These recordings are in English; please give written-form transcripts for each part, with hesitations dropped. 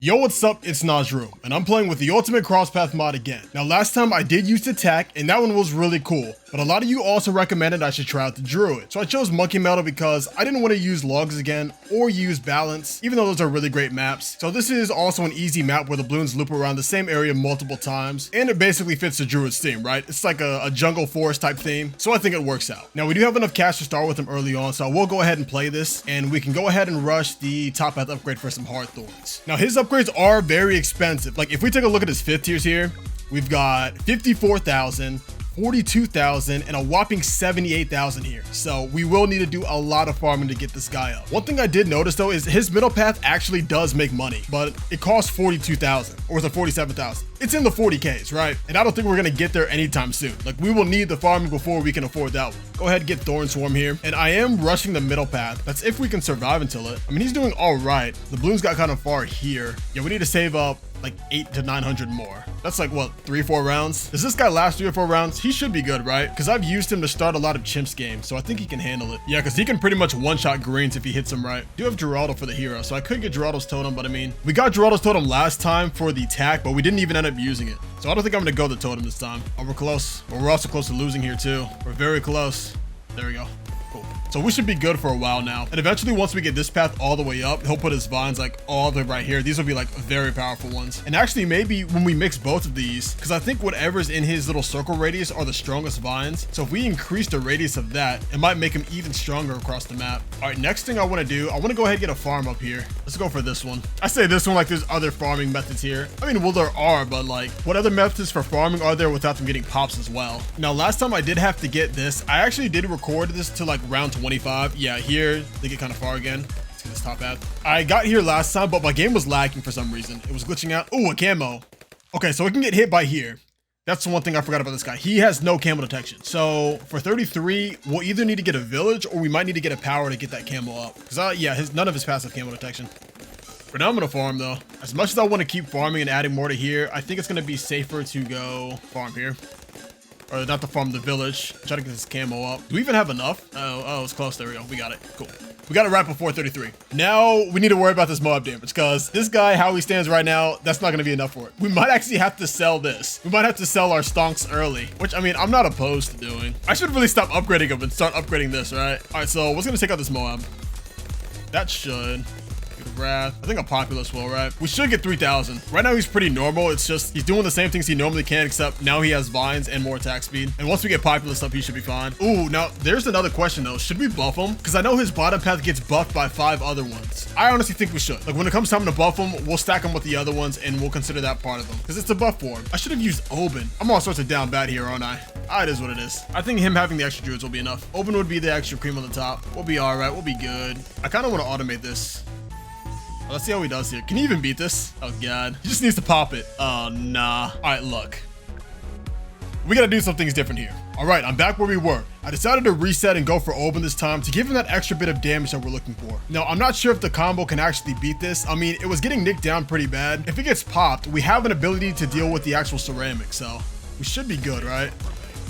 Yo, what's up? It's Nojroom, and I'm playing with the ultimate Crosspath mod again. Now, last time I did use attack, and that one was really cool, but a lot of you also recommended I should try out the druid. So I chose monkey metal because I didn't want to use logs again or use balance, even though those are really great maps. So this is also an easy map where the balloons loop around the same area multiple times, and it basically fits the druid's theme, right? It's like a jungle forest type theme, so I think it works out. Now, we do have enough cash to start with him early on, so I will go ahead and play this, and we can go ahead and rush the top path upgrade for some hard thorns. Now, his upgrades are very expensive. Like, if we take a look at his 5th tiers here, we've got 54,000, 42,000, and a whopping 78,000 here. So we will need to do a lot of farming to get this guy up. One thing I did notice though is his middle path actually does make money, but it costs 42,000, or was it 47,000? It's in the 40Ks, right? And I don't think we're gonna get there anytime soon. Like, we will need the farming before we can afford that one. Go ahead and get Thorn Swarm here. And I am rushing the middle path. That's if we can survive until it. I mean, he's doing all right. The balloons got kind of far here. Yeah, we need to save up like 800 to 900 more. That's like what, 3-4 rounds? Does this guy last 3 or 4 rounds? He should be good, right? Because I've used him to start a lot of chimps games, so I think he can handle it. Yeah, because he can pretty much one-shot greens if he hits him right. I do have Geraldo for the hero, so I could get Geraldo's totem, but I mean, we got Geraldo's totem last time for the attack, but we didn't even end up using it. So I don't think I'm gonna go the totem this time. Oh, we're close. But we're also close to losing here too. We're very close. There we go. Cool. So we should be good for a while now. And eventually, once we get this path all the way up, he'll put his vines like all the way right here. These will be like very powerful ones. And actually, maybe when we mix both of these, because I think whatever's in his little circle radius are the strongest vines. So if we increase the radius of that, it might make him even stronger across the map. All right, next thing I want to do, I want to go ahead and get a farm up here. Let's go for this one. I say this one like there's other farming methods here. I mean, well, there are, but like, what other methods for farming are there without them getting pops as well? Now, last time I did have to get this. I actually did record this to like round 25. Yeah, here they get kind of far again. Let's get this top path. I got here last time, but my game was lagging for some reason. It was glitching out. Oh, a camo. Okay, so we can get hit by here. That's the one thing I forgot about this guy. He has no camo detection. So for 33, we'll either need to get a village or we might need to get a power to get that camo up. Because yeah, none of his passive camo detection. For now, I'm going to farm though. As much as I want to keep farming and adding more to here, I think it's going to be safer to go farm here. Or not to farm the village. Try to get this camo up. Do we even have enough? Oh, it's close. There we go. We got it. Cool. We got it right before 33. Now we need to worry about this mob damage because this guy, how he stands right now, that's not going to be enough for it. We might actually have to sell this. We might have to sell our stonks early, which I mean, I'm not opposed to doing. I should really stop upgrading him and start upgrading this, right? All right, so what's going to take out this mob? That should... Wrath. I think a populace will, right? We should get 3,000. Right now, he's pretty normal. It's just he's doing the same things he normally can, except now he has vines and more attack speed. And once we get populace up, he should be fine. Ooh, now there's another question though. Should we buff him? Because I know his bottom path gets buffed by 5 other ones. I honestly think we should. Like when it comes time to buff him, we'll stack him with the other ones and we'll consider that part of them because it's a buff for him. I should have used Oben. I'm all sorts of down bad here, aren't I? It is what it is. I think him having the extra druids will be enough. Oben would be the extra cream on the top. We'll be all right. We'll be good. I kind of want to automate this. Let's see how he does here. Can he even beat this? Oh, God. He just needs to pop it. Oh, nah. All right, look. We got to do some things different here. All right, I'm back where we were. I decided to reset and go for Oben this time to give him that extra bit of damage that we're looking for. Now, I'm not sure if the combo can actually beat this. I mean, it was getting nicked down pretty bad. If it gets popped, we have an ability to deal with the actual ceramic, so we should be good, right?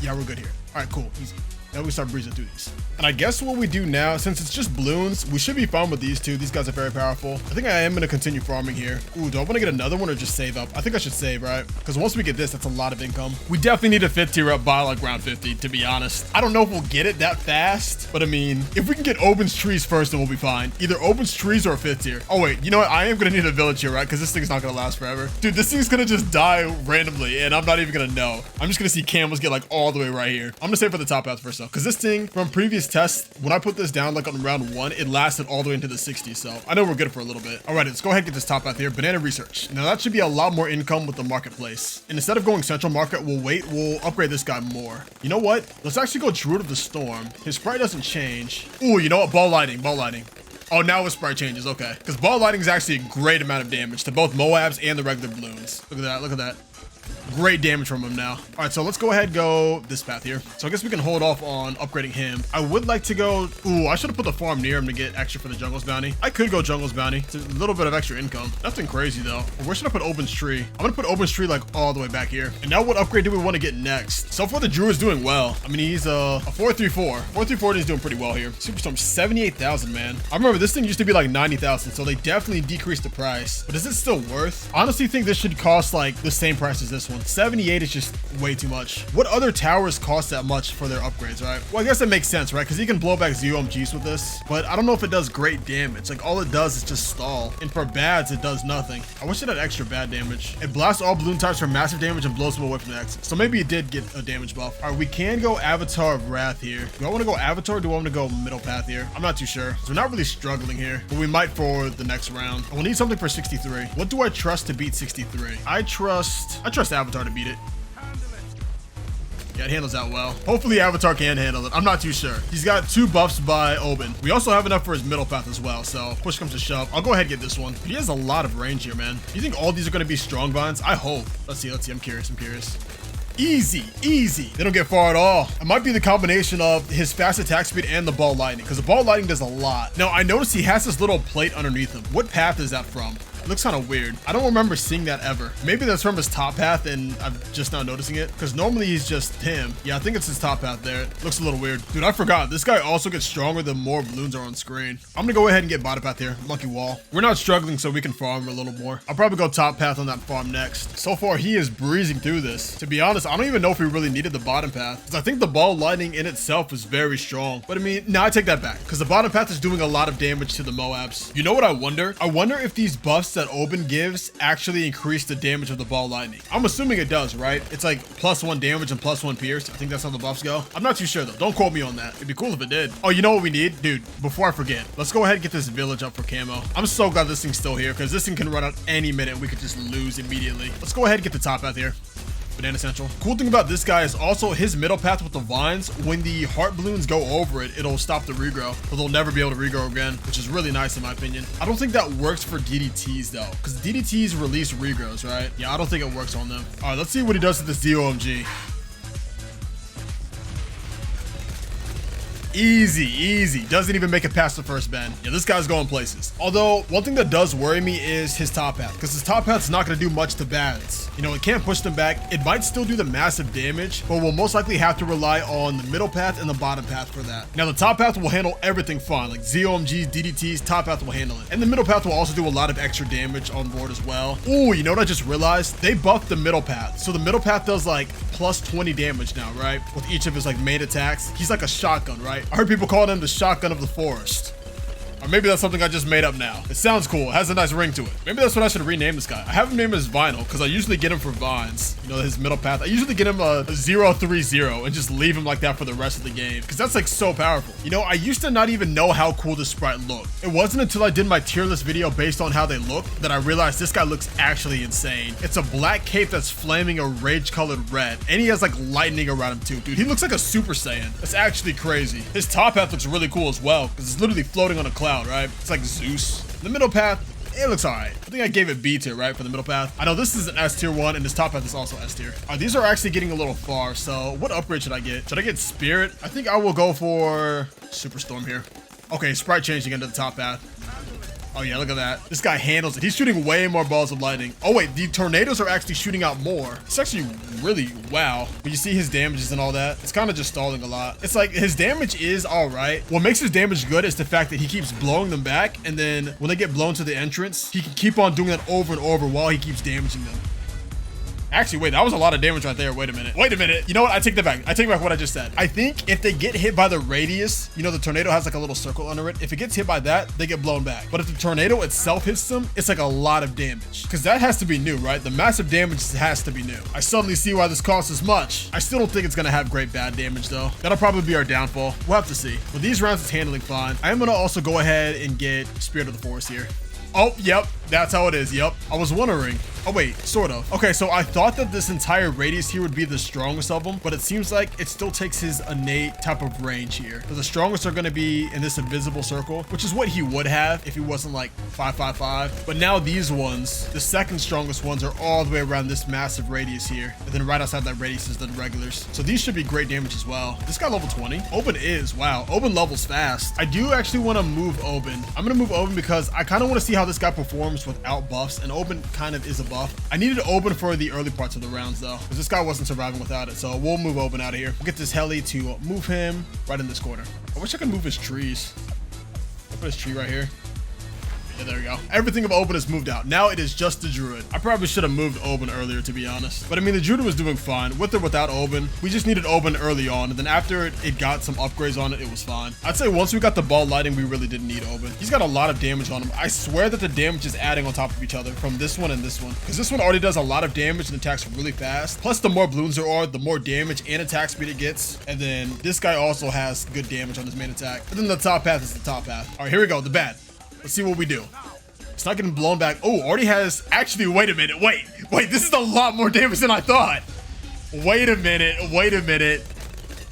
Yeah, we're good here. All right, cool. Easy. Now we start breezing through these. And I guess what we do now, since it's just balloons, we should be fine with these two. These guys are very powerful. I think I am going to continue farming here. Ooh, do I want to get another one or just save up? I think I should save, right? Because once we get this, that's a lot of income. We definitely need a 5th tier up by like round 50, to be honest. I don't know if we'll get it that fast, but I mean, if we can get Oben's trees first, then we'll be fine. Either Oben's trees or a 5th tier. Oh, wait, you know what? I am going to need a village here, right? Because this thing's not going to last forever. Dude, this thing's going to just die randomly, and I'm not even going to know. I'm just going to see camos get like all the way right here. I'm going to save for the top path first, though, because this thing from previous tests, when I put this down like on round 1, it lasted all the way into the 60s, so I know we're good for a little bit. All right, let's go ahead and get this top path here. Banana research. Now that should be a lot more income with the marketplace. And instead of going central market, we'll upgrade this guy more. You know what? Let's actually go Druid of the Storm. His sprite doesn't change. Ooh, you know what? Ball lightning. Oh, now his sprite changes. Okay, because ball lightning is actually a great amount of damage to both Moabs and the regular balloons. Look at that. great damage from him now. All right, so let's go ahead and go this path here. So I guess we can hold off on upgrading him. I would like to go, ooh, I should have put the farm near him to get extra for the jungle's bounty. I could go jungle's bounty. It's a little bit of extra income. Nothing crazy though. Where should I put Open's tree? I'm gonna put Open's tree like all the way back here. And now what upgrade do we want to get next? So far the druid's doing well. I mean, he's a 434. 434 is doing pretty well here. Superstorm 78,000, man. I remember this thing used to be like 90,000, so they definitely decreased the price. But is it still worth? I honestly think this should cost like the same price as this one. 78 is just way too much. What other towers cost that much for their upgrades, right? Well, I guess that makes sense, right? Because you can blow back ZOMGs with this, but I don't know if it does great damage. Like all it does is just stall. And for bads, it does nothing. I wish it had extra bad damage. It blasts all balloon types for massive damage and blows them away from the exit. So maybe it did get a damage buff. All right, we can go Avatar of Wrath here. Do I want to go Avatar or do I want to go middle path here? I'm not too sure. So we're not really struggling here, but we might for the next round. We'll need something for 63. What do I trust to beat 63? I trust Avatar to beat it. Yeah, it handles that well. Hopefully Avatar can handle it. I'm not too sure. He's got 2 buffs by Oben. We also have enough for his middle path as well. So push comes to shove. I'll go ahead and get this one. But he has a lot of range here, man. Do you think all these are going to be strong vines? I hope. Let's see. I'm curious. Easy. They don't get far at all. It might be the combination of his fast attack speed and the ball lightning, because the ball lightning does a lot. Now, I noticed he has this little plate underneath him. What path is that from? It looks kind of weird. I don't remember seeing that ever. Maybe that's from his top path and I'm just now noticing it, because normally he's just him. Yeah, I think it's his top path there. It looks a little weird. Dude, I forgot. This guy also gets stronger the more balloons are on screen. I'm gonna go ahead and get bottom path here. Monkey wall. We're not struggling, so we can farm a little more. I'll probably go top path on that farm next. So far, he is breezing through this. To be honest, I don't even know if we really needed the bottom path, because I think the ball lightning in itself is very strong. But I mean, no, I take that back, because the bottom path is doing a lot of damage to the Moabs. You know what I wonder? I wonder if these buffs that Oben gives actually increase the damage of the ball lightning. I'm assuming it does, right? It's like +1 damage and +1 pierce. I think that's how the buffs go. I'm not too sure though. Don't quote me on that. It'd be cool if it did. Oh, you know what we need? Dude, before I forget, let's go ahead and get this village up for camo. I'm so glad this thing's still here, because this thing can run out any minute and we could just lose immediately. Let's go ahead and get the top path here. Banana Central. Cool thing about this guy is also his middle path with the vines. When the heart balloons go over it, it'll stop the regrow, but they'll never be able to regrow again, which is really nice in my opinion. I don't think that works for DDTs though, because DDTs release regrows, right? Yeah, I don't think it works on them. All right, let's see what he does with this DOMG. Easy. Doesn't even make it past the first bend. Yeah, this guy's going places. Although, one thing that does worry me is his top path, because his top path's not going to do much to bads. You know, it can't push them back. It might still do the massive damage, but we'll most likely have to rely on the middle path and the bottom path for that. Now, the top path will handle everything fine, like ZOMGs, DDTs, top path will handle it. And the middle path will also do a lot of extra damage on board as well. Ooh, you know what I just realized? They buffed the middle path. So the middle path does like +20 damage now, right? With each of his like main attacks. He's like a shotgun, right? I heard people calling him the shotgun of the forest. Or maybe that's something I just made up now. It sounds cool. It has a nice ring to it. Maybe that's what I should rename this guy. I have him named as Vinyl because I usually get him for vines. You know, his middle path. I usually get him a 0-3-0 and just leave him like that for the rest of the game, because that's like so powerful. You know, I used to not even know how cool this sprite looked. It wasn't until I did my tier list video based on how they look that I realized this guy looks actually insane. It's a black cape that's flaming a rage colored red, and he has like lightning around him too. Dude, he looks like a Super Saiyan. That's actually crazy. His top path looks really cool as well, because it's literally floating on a cloud, right? It's like Zeus. The middle path, it looks all right. I think I gave it B tier, right, for the middle path. I know this is an S tier one, and this top path is also S tier. These are actually getting a little far, so what upgrade should I get? Should I get Spirit? I think I will go for Superstorm here. Okay, sprite changing into the top path. Oh yeah, look at that. This guy handles it. He's shooting way more balls of lightning. Oh wait, the tornadoes are actually shooting out more. It's actually really, wow. When you see his damages and all that, it's kind of just stalling a lot. It's like his damage is all right. What makes his damage good is the fact that he keeps blowing them back, and then when they get blown to the entrance, he can keep on doing that over and over while he keeps damaging them. Actually, wait, that was a lot of damage right there. Wait a minute. You know what? I take that back. I take back what I just said. I think if they get hit by the radius, you know, the tornado has like a little circle under it. If it gets hit by that, they get blown back. But if the tornado itself hits them, it's like a lot of damage. Because that has to be new, right? The massive damage has to be new. I suddenly see why this costs as much. I still don't think it's going to have great bad damage, though. That'll probably be our downfall. We'll have to see. But these rounds, it's handling fine. I am going to also go ahead and get Spirit of the Forest here. Oh, yep. That's how it is. Yep. I was wondering. Oh, wait, sort of. Okay, so I thought that this entire radius here would be the strongest of them, but it seems like it still takes his innate type of range here. So the strongest are going to be in this invisible circle, which is what he would have if he wasn't like 555. But now these ones, the second strongest ones, are all the way around this massive radius here. And then right outside that radius is the regulars. So these should be great damage as well. This guy level 20. Oben is, wow. Oben levels fast. I do actually want to move Oben. I'm going to move Oben because I kind of want to see how this guy performs without buffs. And Oben kind of is a buff. I needed Oben for the early parts of the rounds though, because this guy wasn't surviving without it. So we'll move Oben out of here. We'll get this heli to move him right in this corner. I wish I could move his trees. I'll put his tree right here. Yeah, there we go. Everything of Oben is moved out. Now it is just the druid. I probably should have moved Oben earlier, to be honest. But I mean, the druid was doing fine with or without Oben. We just needed Oben early on, and then after it got some upgrades on it, it was fine. I'd say once we got the ball lighting, we really didn't need Oben. He's got a lot of damage on him. I swear that the damage is adding on top of each other from this one and this one, because this one already does a lot of damage and attacks really fast. Plus, the more balloons there are, the more damage and attack speed it gets. And then this guy also has good damage on his main attack. But then the top path is the top path. All right, here we go. The bad. Let's see what we do. It's not getting blown back. Oh, already has, actually, wait a minute. Wait, this is a lot more damage than I thought. Wait a minute.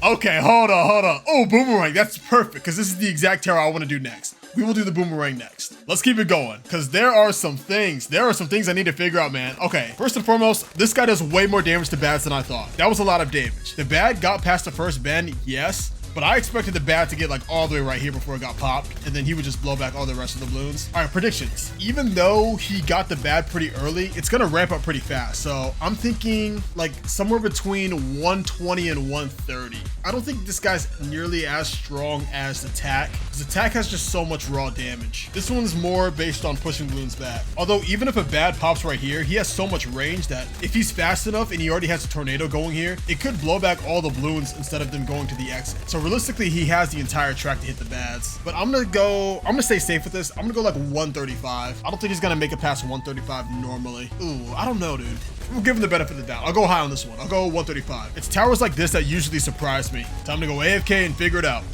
Okay, hold on. Oh, boomerang, that's perfect, because this is the exact terror I want to do next. We will do the boomerang next. Let's keep it going, because there are some things I need to figure out, man. Okay, first and foremost, this guy does way more damage to bads than I thought. That was a lot of damage. The bad got past the first bend, yes, but I expected the bat to get like all the way right here before it got popped, and then he would just blow back all the rest of the balloons. All right, predictions. Even though he got the bat pretty early, it's gonna ramp up pretty fast. So I'm thinking like somewhere between 120 and 130. I don't think this guy's nearly as strong as attack, because attack has just so much raw damage. This one's more based on pushing balloons back. Although even if a bat pops right here, he has so much range that if he's fast enough and he already has a tornado going here, it could blow back all the balloons instead of them going to the exit. So realistically, he has the entire track to hit the bads. But I'm gonna stay safe with this. I'm gonna go like 135. I don't think he's gonna make it past 135 normally. Ooh, I don't know, dude. We'll give him the benefit of the doubt. I'll go high on this one. I'll go 135. It's towers like this that usually surprise me. Time to go AFK and figure it out.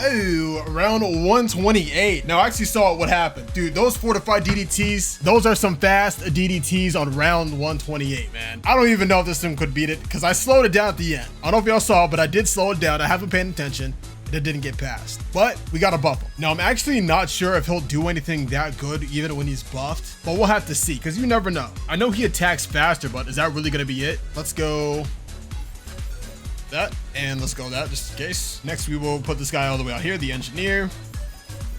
Oh, around 128. Now I actually saw what happened. Dude, those fortified DDTs, those are some fast DDTs on round 128, man. I don't even know if this thing could beat it, because I slowed it down at the end. I don't know if y'all saw, but I did slow it down. I haven't paid attention. It didn't get past, but we got to buff him. Now I'm actually not sure if he'll do anything that good even when he's buffed, but we'll have to see, because you never know. I know he attacks faster, but is that really going to be it? Let's go that, and let's go that just in case. Next, we will put this guy all the way out here, the engineer,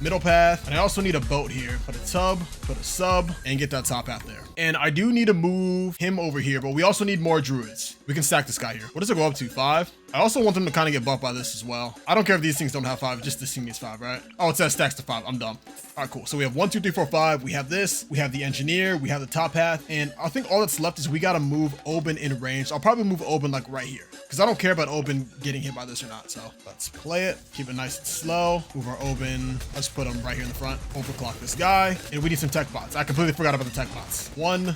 middle path, and I also need a boat here. Put a tub, put a sub, and get that top path there. And I do need to move him over here, but we also need more druids. We can stack this guy here. What does it go up to? 5? I also want them to kind of get buffed by this as well. I don't care if these things don't have 5, just this thing is 5, right? Oh, it says stacks to 5. I'm dumb. All right, cool. So we have 1, 2, 3, 4, 5. We have this. We have the engineer. We have the top path. And I think all that's left is we got to move Oben in range. I'll probably move Oben like right here, because I don't care about Oben getting hit by this or not. So let's play it. Keep it nice and slow. Move our Oben. Let's put him right here in the front. Overclock this guy. And we need some tech bots. I completely forgot about the tech bots. 1,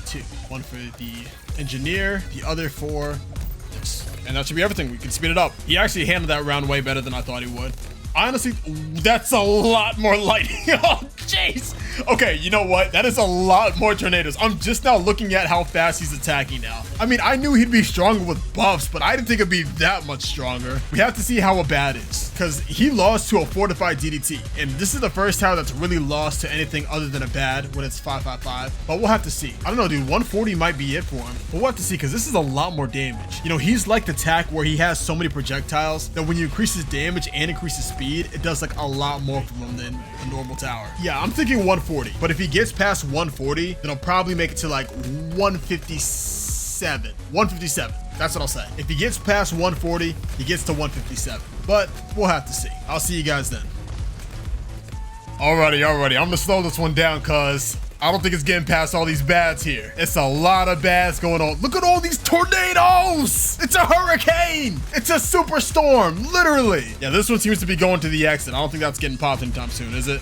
2. 1 for the engineer. The other for this. And that should be everything. We can speed it up. He actually handled that round way better than I thought he would. Honestly, that's a lot more lightning. Oh, jeez. Okay, you know what? That is a lot more tornadoes. I'm just now looking at how fast he's attacking now. I mean, I knew he'd be stronger with buffs, but I didn't think it'd be that much stronger. We have to see how a bad is, because he lost to a fortified DDT. And this is the first tower that's really lost to anything other than a bad when it's 555. But we'll have to see. I don't know, dude. 140 might be it for him. But we'll have to see, because this is a lot more damage. You know, he's like the tack where he has so many projectiles that when you increase his damage and increase his speed, it does like a lot more from him than a normal tower. Yeah, I'm thinking 140. But if he gets past 140, then I'll probably make it to like 157. 157. That's what I'll say. If he gets past 140, he gets to 157. But we'll have to see. I'll see you guys then. Alrighty. I'm gonna slow this one down, cause I don't think it's getting past all these bads here. It's a lot of bads going on. Look at all these tornadoes. It's a hurricane. It's a superstorm, literally. Yeah, this one seems to be going to the exit. I don't think that's getting popped anytime soon, is it?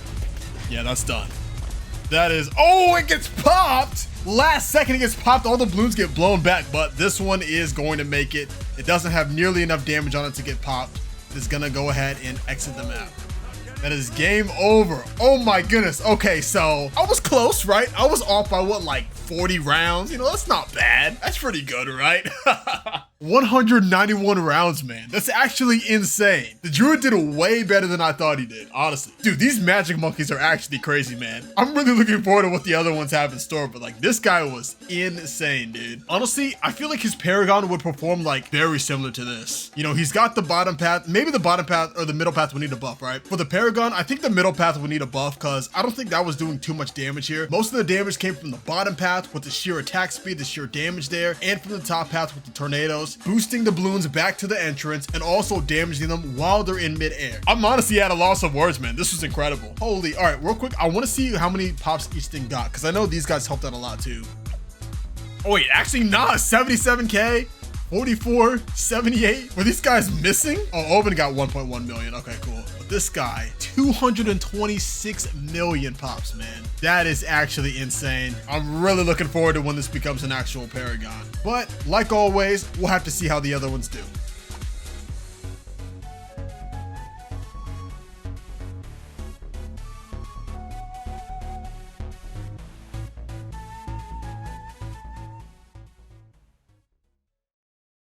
Yeah, that's done. That is, oh, it gets popped. Last second it gets popped, all the balloons get blown back, but this one is going to make it. It doesn't have nearly enough damage on it to get popped. is gonna go ahead and exit the map. That is game over. Oh my goodness. Okay, so I was close, right? I was off by what, like 40 rounds? You know, that's not bad. That's pretty good, right? 191 rounds, man. That's actually insane. The druid did way better than I thought he did, honestly. Dude, these magic monkeys are actually crazy, man. I'm really looking forward to what the other ones have in store, but like this guy was insane, dude. Honestly, I feel like his Paragon would perform like very similar to this. You know, he's got the bottom path. Maybe the bottom path or the middle path would need a buff, right? For the Paragon, I think the middle path would need a buff because I don't think that was doing too much damage here. Most of the damage came from the bottom path with the sheer attack speed, the sheer damage there, and from the top path with the tornadoes, boosting the balloons back to the entrance and also damaging them while they're in midair. I'm honestly at a loss of words, man. This was incredible. Holy, all right, real quick, I want to see how many pops each thing got because I know these guys helped out a lot too. Oh wait, actually nah, 77K. 44, 78. Were these guys missing? Oh, Oben got 1.1 million. Okay, cool. But this guy, 226 million pops, man. That is actually insane. I'm really looking forward to when this becomes an actual Paragon. But like always, we'll have to see how the other ones do.